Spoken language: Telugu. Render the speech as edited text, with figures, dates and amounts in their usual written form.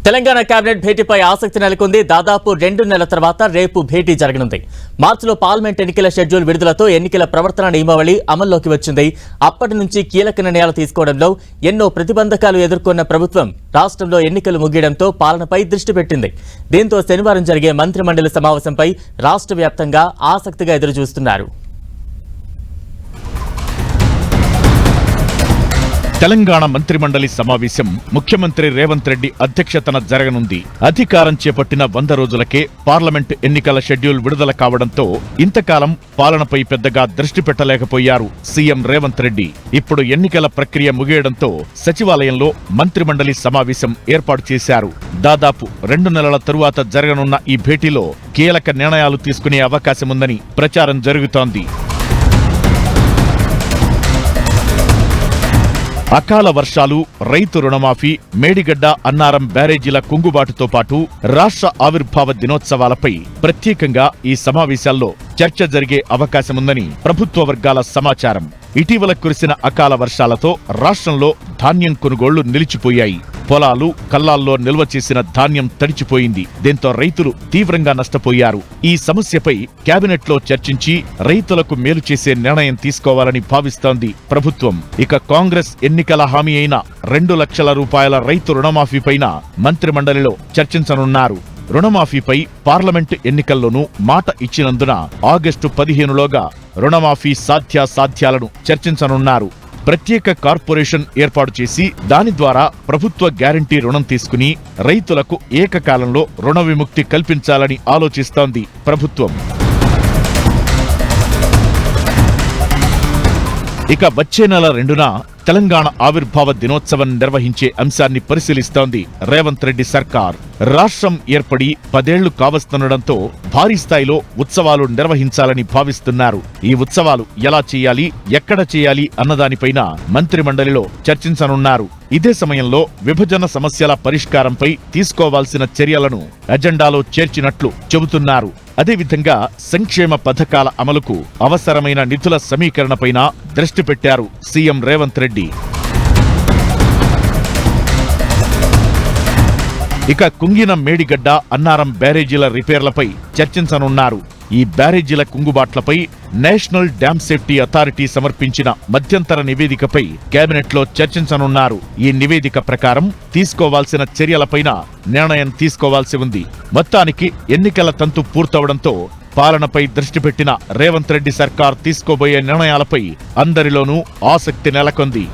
తెలంగాణ కేబినెట్ భేటీపై ఆసక్తి నెలకొంది. దాదాపు 2 నెలల తర్వాత రేపు భేటీ జరగనుంది. మార్చిలో పార్లమెంట్ ఎన్నికల షెడ్యూల్ విడుదలతో ఎన్నికల ప్రవర్తన నియమావళి అమల్లోకి వచ్చింది. అప్పటి నుంచి కీలక నిర్ణయాలు తీసుకోవడంలో ఎన్నో ప్రతిబంధకాలు ఎదుర్కొన్న ప్రభుత్వం రాష్ట్రంలో ఎన్నికలు ముగియడంతో పాలనపై దృష్టి పెట్టింది. దీంతో శనివారం జరిగే మంత్రిమండలి సమావేశంపై రాష్ట్ర వ్యాప్తంగా ఆసక్తిగా ఎదురుచూస్తున్నారు. తెలంగాణ మంత్రిమండలి సమావేశం ముఖ్యమంత్రి రేవంత్ రెడ్డి అధ్యక్షతన జరగనుంది. అధికారం చేపట్టిన 100 రోజులకే పార్లమెంట్ ఎన్నికల షెడ్యూల్ విడుదల కావడంతో ఇంతకాలం పాలనపై పెద్దగా దృష్టి పెట్టలేకపోయారు సీఎం రేవంత్ రెడ్డి. ఇప్పుడు ఎన్నికల ప్రక్రియ ముగియడంతో సచివాలయంలో మంత్రిమండలి సమావేశం ఏర్పాటు చేశారు. దాదాపు 2 నెలల తరువాత జరగనున్న ఈ భేటీలో కీలక నిర్ణయాలు తీసుకునే అవకాశముందని ప్రచారం జరుగుతోంది. అకాల వర్షాలు, రైతు రుణమాఫీ, మేడిగడ్డ అన్నారం బ్యారేజీల కుంగుబాటుతో పాటు రాష్ట్ర ఆవిర్భావ దినోత్సవాలపై ప్రత్యేకంగా ఈ సమావేశాల్లో చర్చ జరిగే అవకాశముందని ప్రభుత్వ వర్గాల సమాచారం. ఇటీవల కురిసిన అకాల వర్షాలతో రాష్ట్రంలో ధాన్యం కొనుగోళ్లు నిలిచిపోయాయి. పొలాలు, కల్లాల్లో నిల్వ చేసిన ధాన్యం తడిచిపోయింది. దీంతో రైతులు తీవ్రంగా నష్టపోయారు. ఈ సమస్యపై కేబినెట్లో చర్చించి రైతులకు మేలు చేసే నిర్ణయం తీసుకోవాలని భావిస్తోంది ప్రభుత్వం. ఇక కాంగ్రెస్ ఎన్నికల హామీ అయిన 2 లక్షల రూపాయల రైతు రుణమాఫీపైన మంత్రిమండలిలో చర్చించనున్నారు. రుణమాఫీపై పార్లమెంటు ఎన్నికల్లోనూ మాట ఇచ్చినందున ఆగస్టు 15లోగా రుణమాఫీ సాధ్యాసాధ్యాలను చర్చించనున్నారు. ప్రత్యేక కార్పొరేషన్ ఏర్పాటు చేసి దాని ద్వారా ప్రభుత్వ గ్యారంటీ రుణం తీసుకుని రైతులకు ఏకకాలంలో రుణ విముక్తి కల్పించాలని ఆలోచిస్తోంది ప్రభుత్వం. ఇక వచ్చే నెల 2న తెలంగాణ ఆవిర్భావ దినోత్సవం నిర్వహించే అంశాన్ని పరిశీలిస్తోంది రేవంత్ రెడ్డి సర్కార్. రాష్ట్రం ఏర్పడి 10 ఏళ్లు కావస్తుండటంతో భారీ స్థాయిలో ఉత్సవాలు నిర్వహించాలని భావిస్తున్నారు. ఈ ఉత్సవాలు ఎలా చేయాలి, ఎక్కడ చేయాలి అన్నదానిపైన మంత్రిమండలిలో చర్చించనున్నారు. ఇదే సమయంలో విభజన సమస్యల పరిష్కారంపై తీసుకోవాల్సిన చర్యలను ఎజెండాలో చేర్చినట్లు చెబుతున్నారు. అదేవిధంగా సంక్షేమ పథకాల అమలుకు అవసరమైన నిధుల సమీకరణపైన దృష్టి పెట్టారు సీఎం రేవంత్ రెడ్డి. ఇక కుంగిన మేడిగడ్డ అన్నారం బ్యారేజీల రిపేర్లపై చర్చించనున్నారు. ఈ బ్యారేజీల కుంగుబాట్లపై నేషనల్ డ్యామ్ సేఫ్టీ అథారిటీ సమర్పించిన మధ్యంతర నివేదికపై కేబినెట్లో చర్చించనున్నారు. ఈ నివేదిక ప్రకారం తీసుకోవాల్సిన చర్యలపైన నిర్ణయం తీసుకోవాల్సి ఉంది. మొత్తానికి ఎన్నికల తంతు పూర్తవడంతో పాలనపై దృష్టి పెట్టిన రేవంత్ రెడ్డి సర్కార్ తీసుకోబోయే నిర్ణయాలపై అందరిలోనూ ఆసక్తి నెలకొంది.